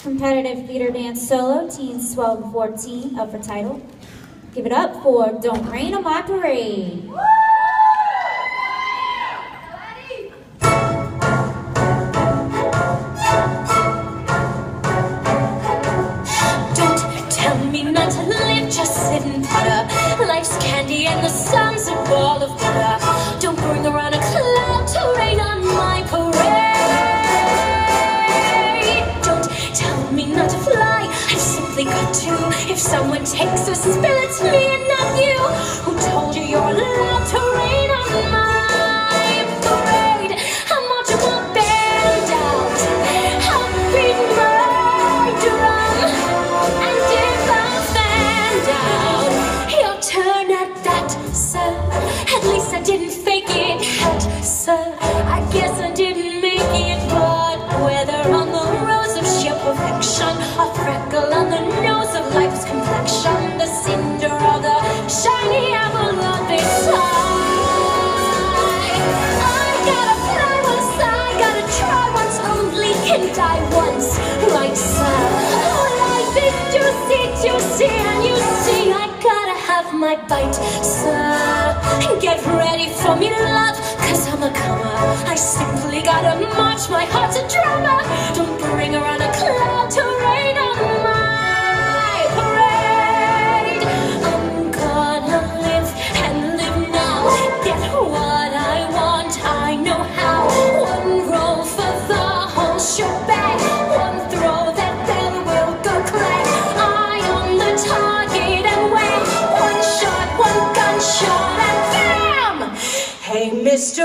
Competitive theater dance solo, teens 12 to 14, up for title. Give it up for Don't Rain on My Parade. Don't tell me not to live, just sit and putter. Life's candy and the sun's a ball of butter. Don't bring around a cloud to rain on my parade. Don't tell me not to fly, I've simply got to. If someone takes a spill, it's me and not you. Who told you you're allowed to rain on my parade? I'm marching my band out, I'm beating my drum, and if I stand out, your turn at that, sir. At least I didn't fake it, hat, sir. I guess I didn't make it, but whether on the rose of sheer perfection, a freckle on the nose of life's complexion, the cinder or the shiny apple on beside, I gotta fly once, I gotta try once, only can die once, right, sir? Life is juicy, and you see I gotta have my bite, sir. Get ready for me, love, cause I'm a comer. I simply gotta march, my heart's a drama. Don't bring around a cloud to rain on my parade. I'm gonna live and live now. Get what I want, I know how. One roll for the whole shebang, one throw that bell will go clang. Eye on the target and wham, one shot, one gunshot and bam! Hey, Mr.